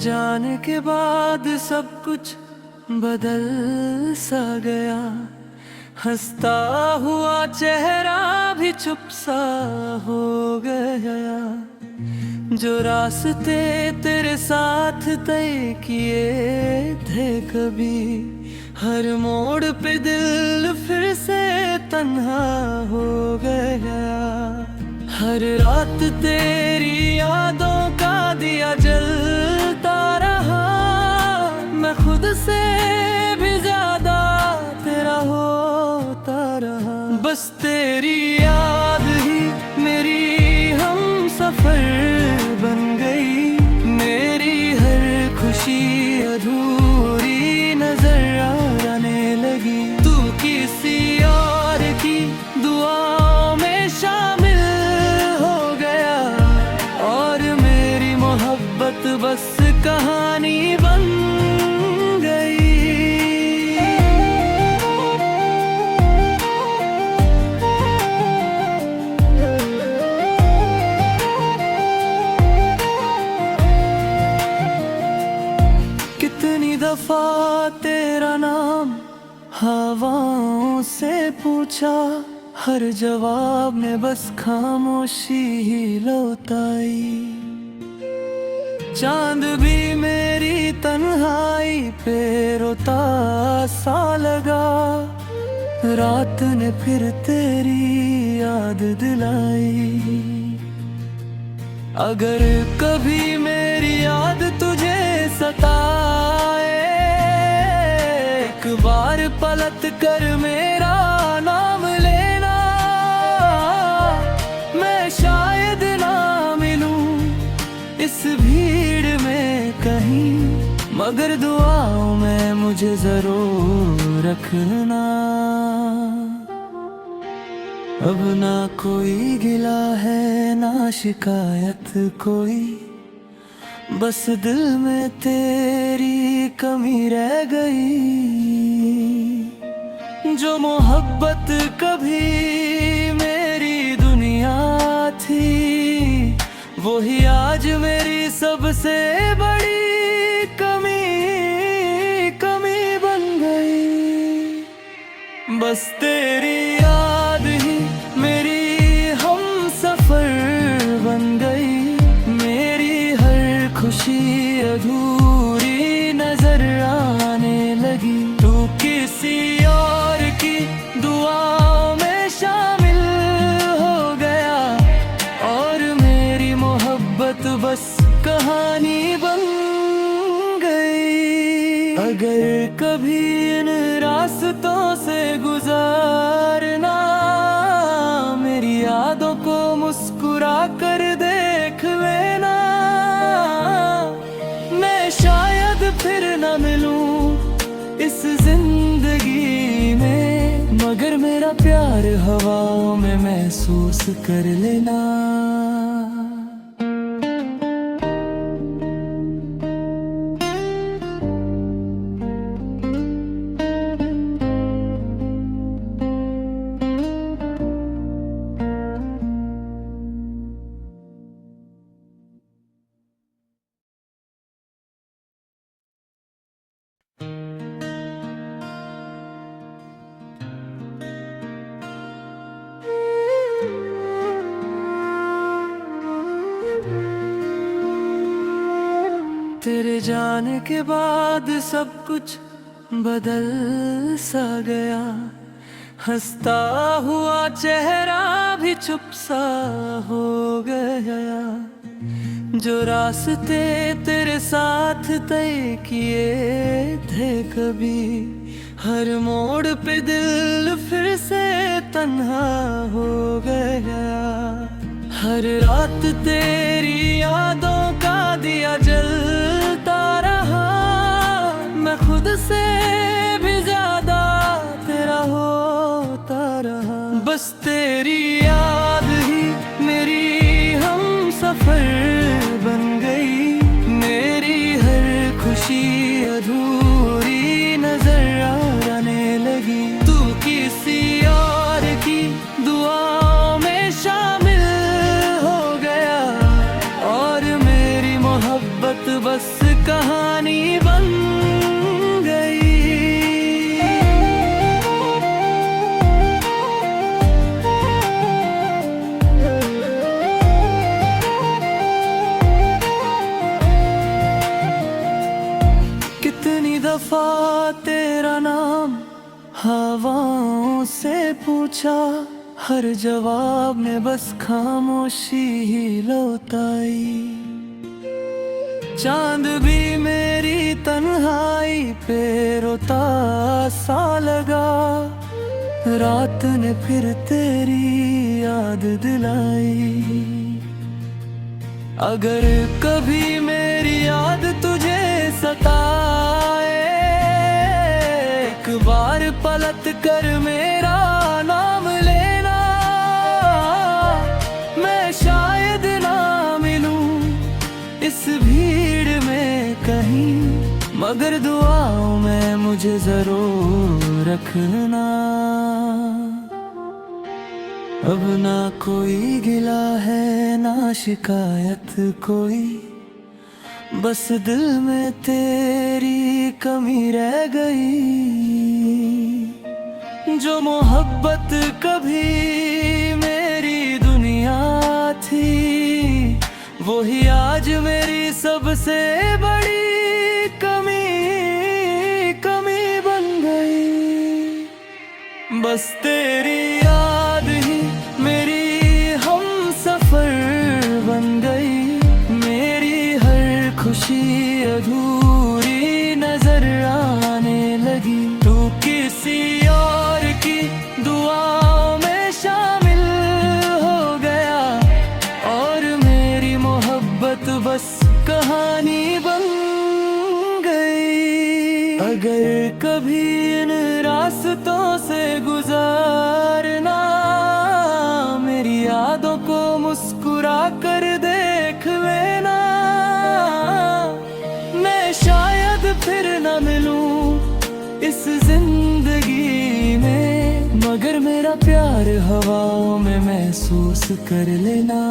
जाने के बाद सब कुछ बदल सा गया। हंसता हुआ चेहरा भी चुप सा हो गया। जो रास्ते तेरे साथ तय किए थे कभी, हर मोड़ पे दिल फिर से तन्हा हो गया। हर रात तेरी यादों का दिया जलता रहा। मैं खुद से भी ज्यादा तेरा होता रहा। बस तेरी याद ही मेरी हम सफर बन गई। मेरी हर खुशी अधूरी नजर आने लगी। तू किसी और की दुआओं में शामिल हो गया और मेरी मोहब्बत बस कहानी बन गई। कितनी दफा तेरा नाम हवाओं से पूछा, हर जवाब में बस खामोशी ही लौटाई। चांद भी मेरी तन्हाई पे रोता सा लगा। रात ने फिर तेरी याद दिलाई। अगर कभी मेरी याद तुझे सताए, एक बार पलट कर मेरा नाम लेना। मैं शायद ना मिलूं इस भीड़ में कहीं, मगर दुआओं में मुझे जरूर रखना। अब ना कोई गिला है ना शिकायत कोई, बस दिल में तेरी कमी रह गई। जो मोहब्बत कभी मेरी दुनिया थी, वही आज मेरी सबसे बड़ी कमी बन गई। बस तेरी याद ही मेरी हम सफर बन गई। मेरी हर खुशी अधूरी नजर आने लगी। तू किसी और की दुआओं में शामिल हो गया और मेरी मोहब्बत बस कहानी बन गई। अगर कभी इन रास्तों से गुजरना, मेरी यादों को मुस्कुरा कर देख लेना। मैं शायद फिर न मिलूं इस जिंदगी में, मगर मेरा प्यार हवाओं में महसूस कर लेना। तेरे जाने के बाद सब कुछ बदल सा गया। हंसता हुआ चेहरा भी चुप सा हो गया। जो रास्ते तेरे साथ तय किए थे कभी, हर मोड़ पे दिल फिर से तन्हा हो गया। हर रात तेरी यादों का दिया जलता रहा। मैं खुद से भी ज्यादा तेरा होता रहा। बस तेरी याद ही मेरी हम सफर बन गई। मेरी हर खुशी अधूरी नजर आने लगी। तू किसी और की दुआओं में शामिल हो गया और मेरी मोहब्बत बस कहानी दफा तेरा नाम हवाओं से पूछा, हर जवाब में बस खामोशी ही लौटाई। चांद भी मेरी तन्हाई पे रोता सा लगा, रात ने फिर तेरी याद दिलाई। अगर कभी मेरी याद तुझे सताए, एक बार पलट कर मेरा नाम लेना। मैं शायद ना मिलूं इस भीड़ में कहीं, मगर दुआओं में मुझे जरूर रखना। अब ना कोई गिला है ना शिकायत कोई, बस दिल में तेरी कमी रह गई। जो मोहब्बत कभी मेरी दुनिया थी, वही आज मेरी सबसे बड़ी कमी बन गई। बस तेरी याद ही मेरी हम सफर बन गई। मेरी हर खुशी अधूरी नजर आने लगी। तू किसी और की दुआओं में शामिल हो गया, और मेरी मोहब्बत बस कहानी बन गई। अगर कभी इन रास्तों से गुजारना, मेरी यादों को मुस्कुरा कर देख लेना। मैं शायद फिर न मिलूं इस जिंदगी में, मगर मेरा प्यार हवाओं में महसूस कर लेना।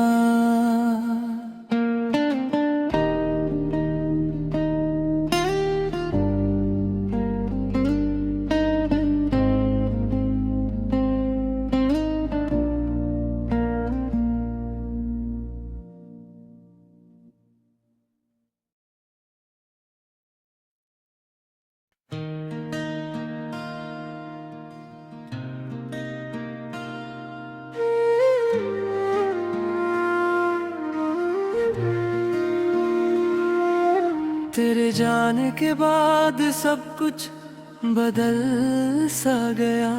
तेरे जाने के बाद सब कुछ बदल सा गया।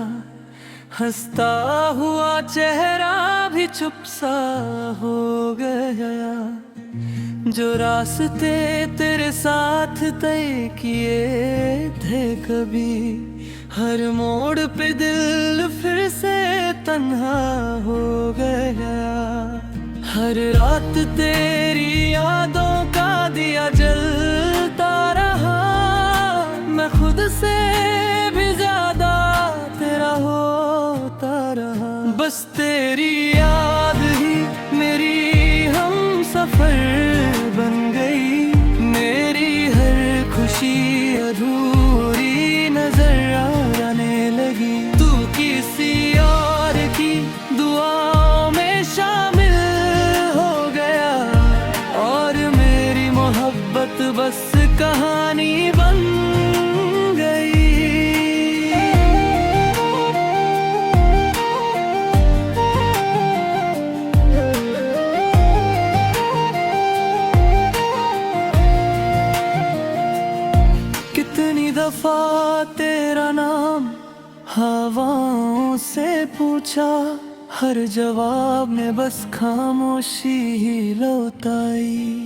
हंसता हुआ चेहरा भी चुप सा हो गया। जो रास्ते तेरे साथ तय किए थे कभी, हर मोड़ पे दिल फिर से तन्हा हो गया। हर रात तेरी यादों का दिया जलता रहा। मैं खुद से भी ज्यादा तेरा होता रहा। बस तेरी याद ही मेरी हम सफर बन गई। मेरी हर खुशी अधूरी नजर आने लगी। तू किसी और की दुआओं में शामिल हो गया, और मेरी मोहब्बत बस कहानी बन गई। कितनी दफा तेरा नाम हवाओं से पूछा, हर जवाब में बस खामोशी ही लौटाई।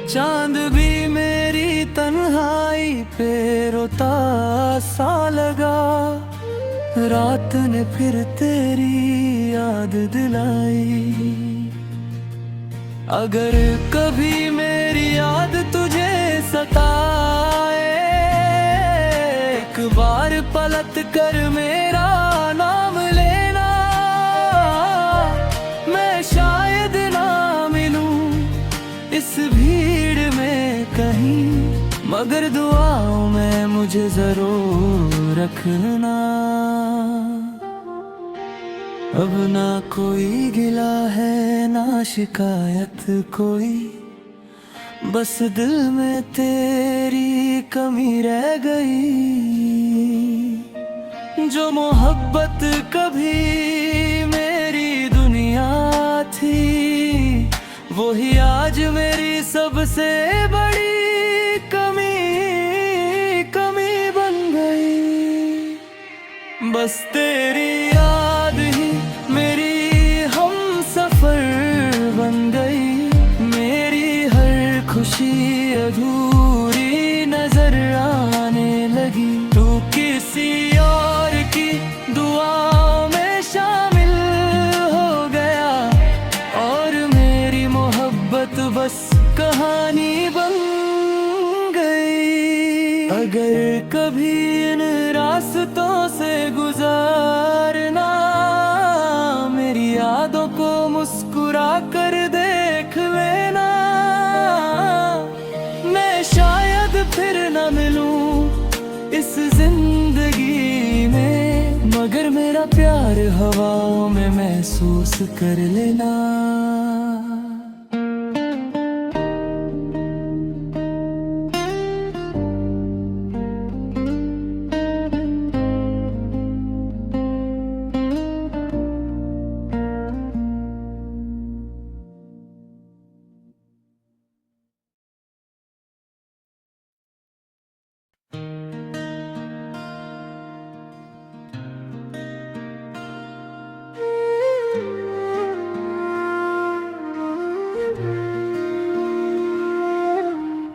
चांद भी मेरी तन्हाई पे रोता सा लगा। रात ने फिर तेरी याद दिलाई। अगर कभी मेरी याद तुझे सताए, एक बार पलट कर मेरा नाम लेना। मैं शायद ना मिलूं इस भीड़ में कहीं, मगर दुआओं में मुझे जरूर रखना। अब ना कोई गिला है ना शिकायत कोई, बस दिल में तेरी कमी रह गई। जो मोहब्बत कभी मेरी दुनिया थी, वही आज मेरी सबसे बड़ी कमी बन गई। बस तेरी याद ही मेरी हम सफर बन गई। मेरी हर खुशी अधूरी नजर आने लगी। तू किसी और की दुआओं में शामिल हो गया, और मेरी मोहब्बत बस कहानी बन गई। अगर कभी इन रास्तों से गुजारना, मेरी यादों को मुस्कुरा कर देख लेना। मैं शायद फिर न मिलूं इस जिंदगी में, मगर मेरा प्यार हवाओं में महसूस कर लेना।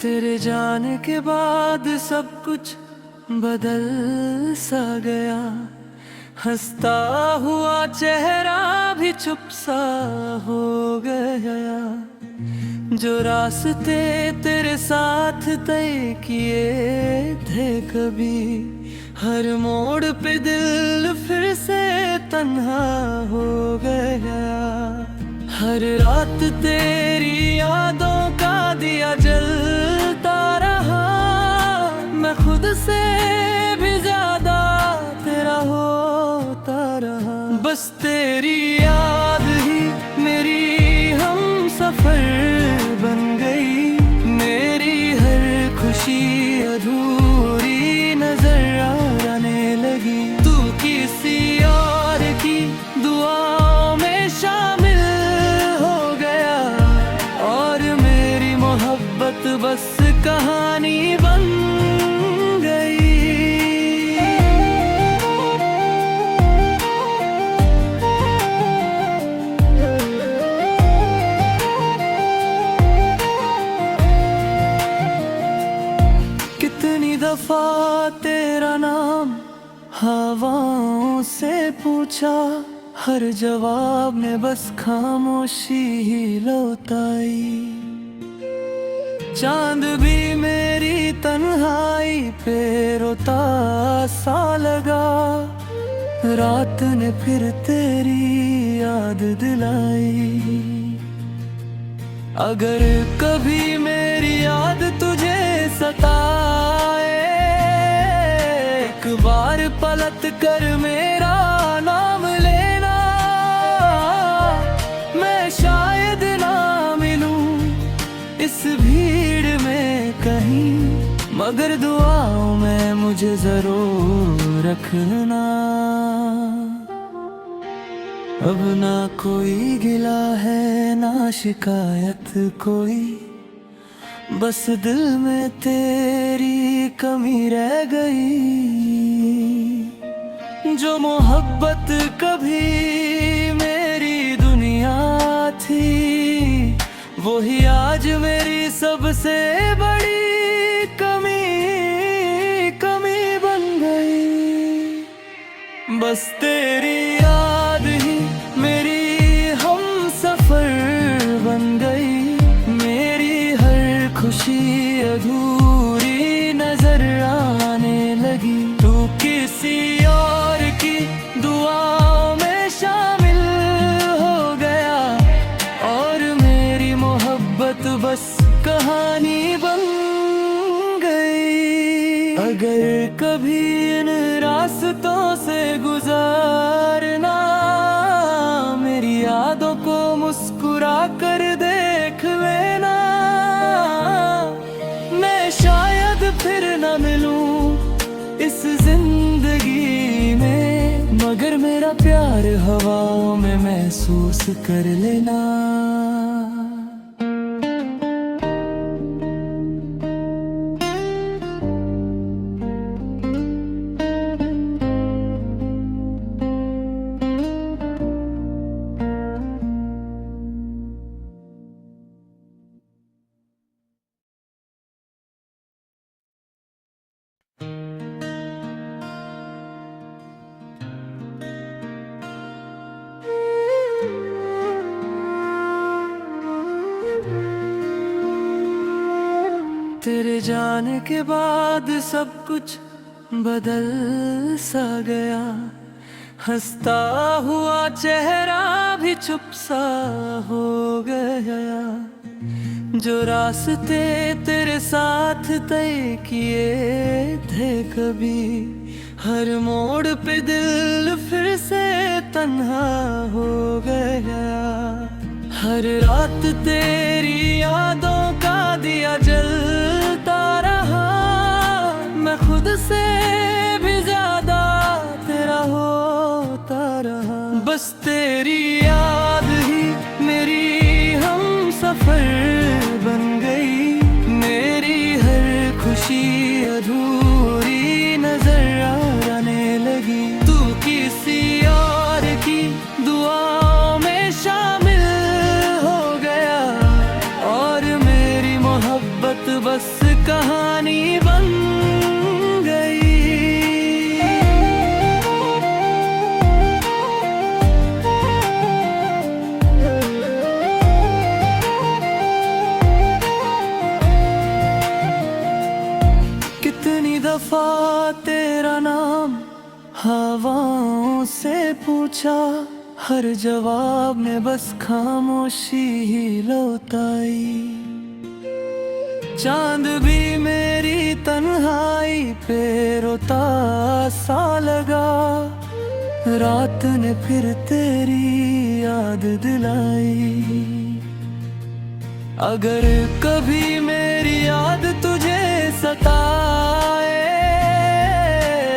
तेरे जाने के बाद सब कुछ बदल सा गया। हंसता हुआ चेहरा भी चुप सा हो गया। जो रास्ते तेरे साथ तय किए थे कभी, हर मोड़ पे दिल फिर से तन्हा हो गया। हर रात तेरी यादों का दिया जलता रहा। मैं खुद से भी ज्यादा तेरा होता रहा। बस तेरी याद ही मेरी हम सफर बन गई। मेरी हर खुशी अधूरी नजर आने लगी। तू किसी और की दुआओं में शामिल हो गया, और मेरी मोहब्बत बस कहानी बन गई। कितनी दफा तेरा नाम हवाओं से पूछा, हर जवाब में बस खामोशी ही लौटाई। चांद भी मेरी तन्हाई पे रोता सा लगा। रात ने फिर तेरी याद दिलाई। अगर कभी मेरी याद तुझे सताए, एक बार पलट कर मेरा नाम लेना। मैं शायद ना मिलूं इस भीड़ में कहीं, मगर दुआओं में मुझे जरूर रखना। अब ना कोई गिला है ना शिकायत कोई, बस दिल में तेरी कमी रह गई। जो मोहब्बत कभी मेरी दुनिया थी, वही आज मेरी सबसे बड़ी कमी बन गई। बस तेरी याद ही मेरी हम सफर बन गई। मेरी हर खुशी अधूरी नजर आने लगी। तू किसी और की दुआओं में शामिल हो गया, और मेरी मोहब्बत बस कहानी बन गई। अगर कभी इन रास्तों से गुजारना, मेरी यादों को मुस्कुरा कर देख लेना। मैं शायद फिर न इस जिंदगी में, मगर मेरा प्यार हवाओं में महसूस कर लेना। तेरे जाने के बाद सब कुछ बदल सा गया, हंसता हुआ चेहरा भी चुप सा हो गया। जो रास्ते तेरे साथ तय किए थे कभी, हर मोड़ पे दिल फिर से तन्हा हो गया। हर रात तेरी यादों का दिया जलता रहा, मैं खुद से भी ज्यादा तेरा होता रहा। बस तेरी याद ही मेरी हम सफर बन गई, मेरी हर खुशी अधूरी नजर आने लगी। तू किसी और की दुआओं में शामिल हो गया, और मेरी मोहब्बत बस कहानी बन गई। कितनी दफा तेरा नाम हवाओं से पूछा, हर जवाब में बस खामोशी ही लौटाई। चांद भी मेरी तन्हाई पे रोता सा लगा, रात ने फिर तेरी याद दिलाई। अगर कभी मेरी याद तुझे सताए,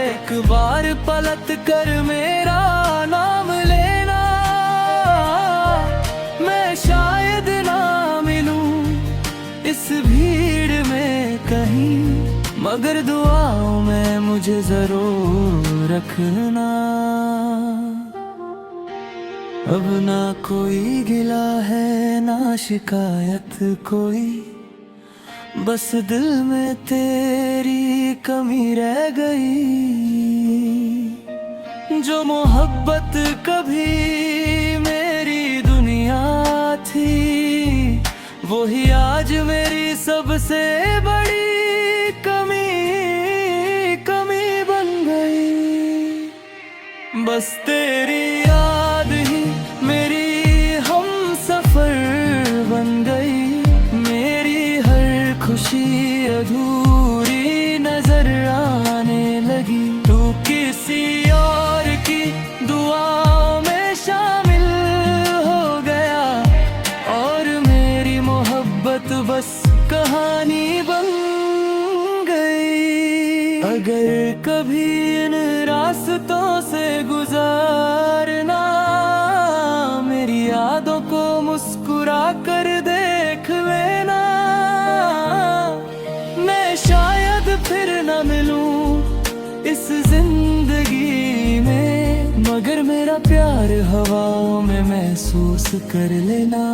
एक बार पलट कर मेरा नाम लेना। मैं शायद ना मिलूं इस भीड़ में कहीं, मगर दुआओं में मुझे जरूर रखना। अब ना कोई गिला है ना शिकायत कोई, बस दिल में तेरी कमी रह गई। जो मोहब्बत कभी मेरी दुनिया थी, वही आज मेरी सबसे बड़ी कमी बन गई। बस तेरी याद ही मेरी हम सफर बन गई, मेरी हर खुशी अधूरी नजर आने लगी। तू किसी और की दुआओं में शामिल हो गया, और मेरी मोहब्बत बस कहानी बन गई। अगर कभी इन रास्तों से गुजरना, मेरी यादों को मुस्कुरा कर देख लेना। मैं शायद फिर न मिलूं इस जिंदगी में, मगर मेरा प्यार हवाओं में महसूस कर लेना।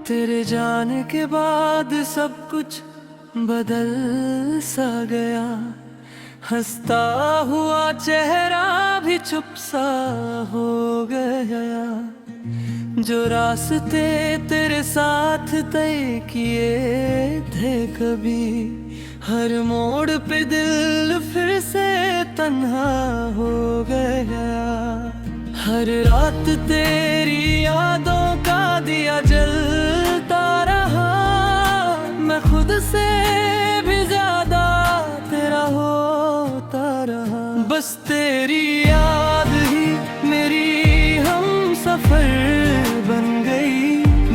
तेरे जाने के बाद सब कुछ बदल सा गया, हंसता हुआ चेहरा भी चुप सा हो गया। जो रास्ते तेरे साथ तय किए थे थे कभी। हर मोड़ पे दिल फिर से तन्हा हो गया। हर रात तेरी यादों का दिया जलता रहा। मैं खुद से भी ज्यादा तेरा होता रहा। बस तेरी याद ही मेरी हम सफर बन गई।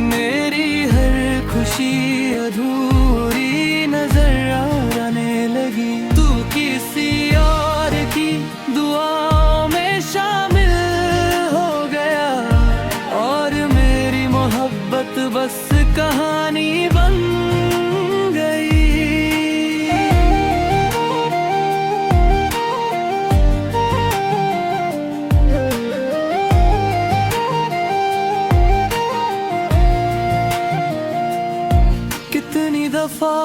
मेरी हर खुशी अधूरी नजर आने लगी। तू किसी और की दुआओं में शामिल हो गया और मेरी मोहब्बत बस कहानी बन गई। कितनी दफा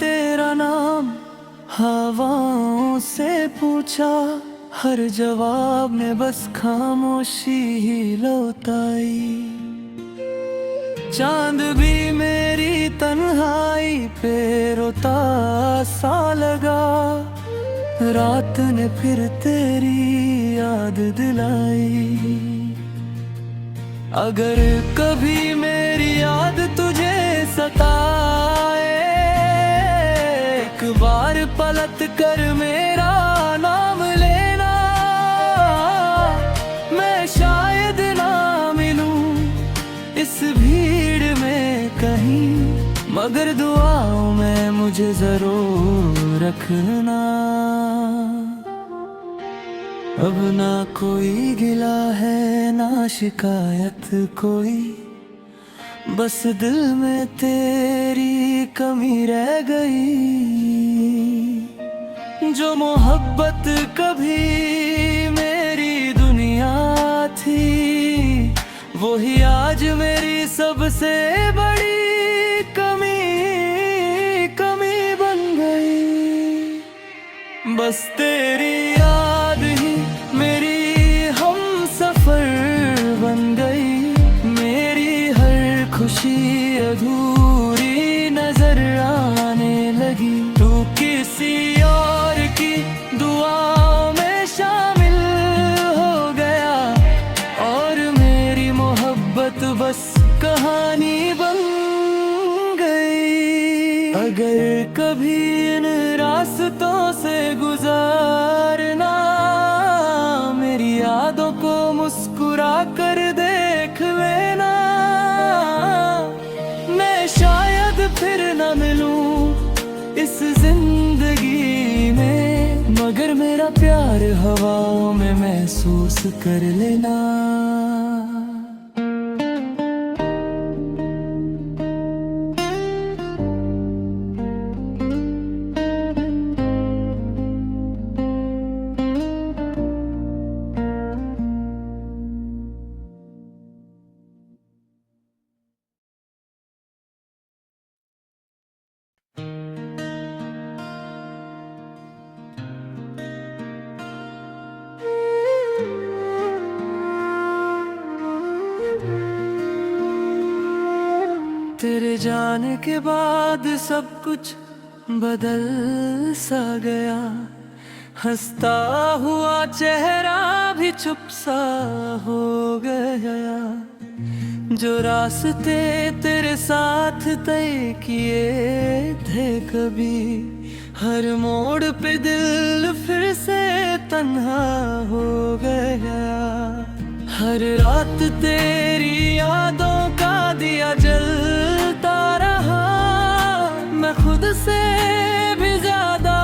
तेरा नाम हवाओं से पूछा। हर जवाब में बस खामोशी ही लौटाई। चांद भी मेरी तन्हाई पे रोता सा लगा। रात ने फिर तेरी याद दिलाई। अगर कभी मेरी याद तुझे सताए, एक बार पलट कर मेरा नाम लेना। मैं शायद ना मिलूं इस भीड़ में कहीं, मगर दुआओं में मुझे जरूर रखना। अब ना कोई गिला है ना शिकायत कोई, बस दिल में तेरी कमी रह गई। जो मोहब्बत कभी मेरी दुनिया थी, वही आज मेरी सबसे बड़ी कमी बन गई। बस तेरी याद ही मेरी हम सफर बन गई। मेरी हर खुशी अधूरी नजर आने लगी। तू किसी और की दुआओं में शामिल हो गया और मेरी मोहब्बत बस कहानी बन गई। अगर कभी इन रास्तों से गुजारना, मेरी यादों को मुस्कुरा कर देख लेना। मैं शायद फिर न मिलूं इस जिंदगी में, मगर मेरा प्यार हवाओं में महसूस कर लेना। तेरे जाने के बाद सब कुछ बदल सा गया। हंसता हुआ चेहरा भी चुप सा हो गया। जो रास्ते तेरे साथ तय किए थे कभी, हर मोड़ पे दिल फिर से तन्हा हो गया। हर रात तेरी यादों का दिया जलता रहा। मैं खुद से भी ज्यादा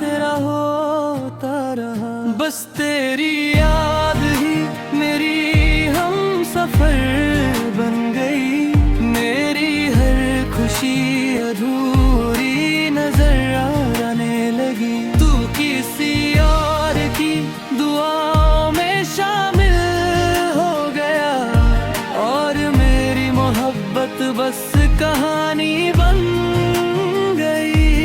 तेरा होता रहा। बस तेरी याद ही मेरी हम सफर बन गई। मेरी हर खुशी अधूरी नजर आने लगी। तू किसी और की दुआओं में शामिल हो गया और मेरी मोहब्बत बस कहानी बन गई।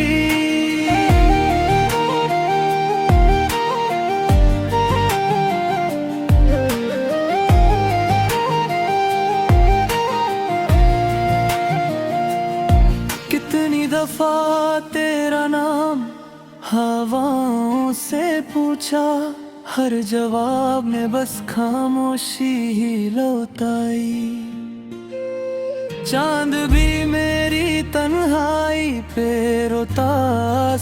दफा तेरा नाम हवाओं से पूछा, हर जवाब में बस खामोशी ही लौटाई। चांद भी मेरी तन्हाई पे रोता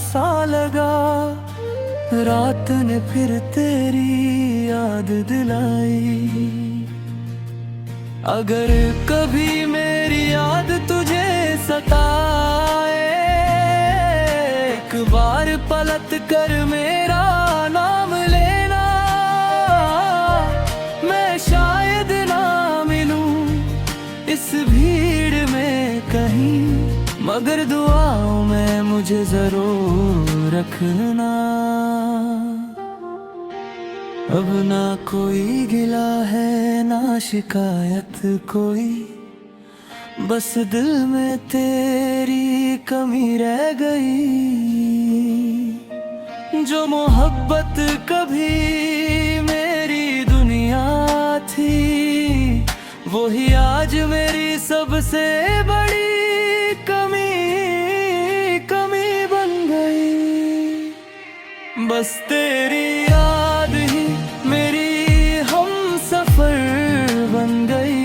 सा लगा, रात ने फिर तेरी याद दिलाई। अगर कभी मेरी याद तुझे सताए, एक बार पलट कर मेरा नाम लेना। मैं शायद ना मिलूं इस भीड़ में कहीं, मगर दुआओं में मुझे जरूर रखना। अब ना कोई गिला है ना शिकायत कोई, बस दिल में तेरी कमी रह गई। जो मोहब्बत कभी मेरी दुनिया थी, वही आज मेरी सबसे बड़ी कमी बन गई। बस तेरी याद ही मेरी हम सफर बन गई।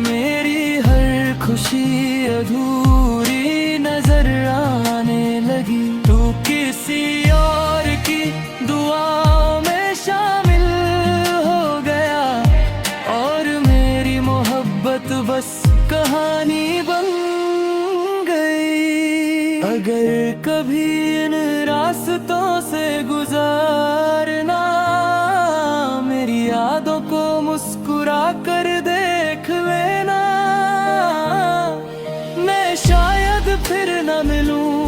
मेरी हर खुशी अधूरी नजर आने लगी। तू किसी और की दुआओं में शामिल हो गया, और मेरी मोहब्बत बस कहानी बन गई। अगर कभी इन रास्तों से गुजरना, मेरी यादों को मुस्कुरा कर देख लेना। मैं शायद फिर न मिलूं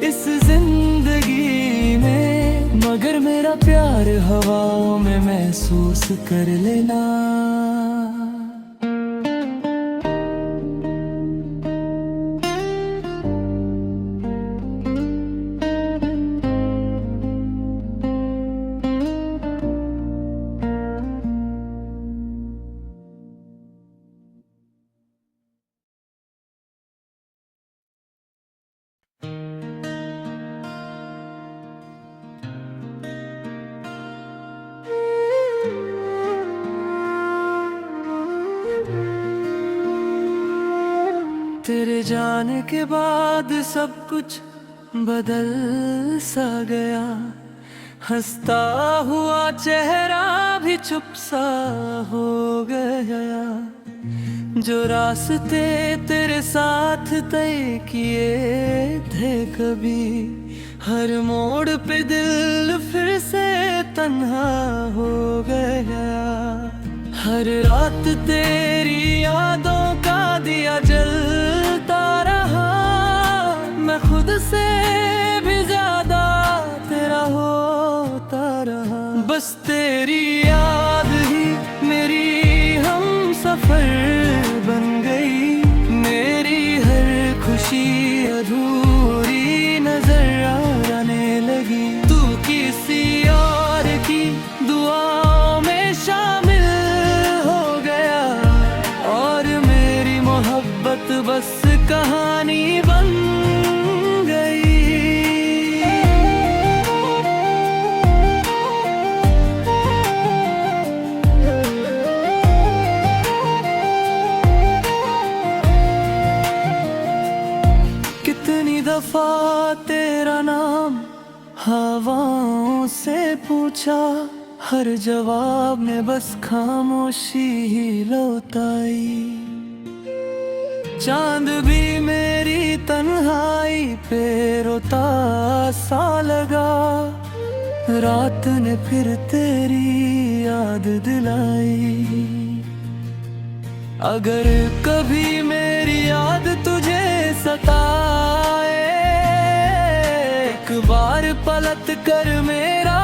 इस जिंदगी में, मगर मेरा प्यार हवाओं में महसूस कर लेना। तेरे जाने के बाद सब कुछ बदल सा गया। हंसता हुआ चेहरा भी चुप सा हो गया। जो रास्ते तेरे साथ तय किए थे कभी, हर मोड़ पे दिल फिर से तन्हा हो गया। हर रात तेरी यादों का दिया जलता रहा। मैं खुद से भी ज्यादा तेरा होता रहा। बस तेरी याद ही मेरी हम सफर बन गई। मेरी हर खुशी अधूरी नजर आने लगी। तू किसी और की दुआओं में शामिल हो गया, और मेरी मोहब्बत बस कहानी बन गई। कितनी दफा तेरा नाम हवाओं से पूछा, हर जवाब में बस खामोशी ही लौटाई। चांद भी मेरी तन्हाई पे रोता सा लगा। रात ने फिर तेरी याद दिलाई। अगर कभी मेरी याद तुझे सताए, एक बार पलट कर मेरा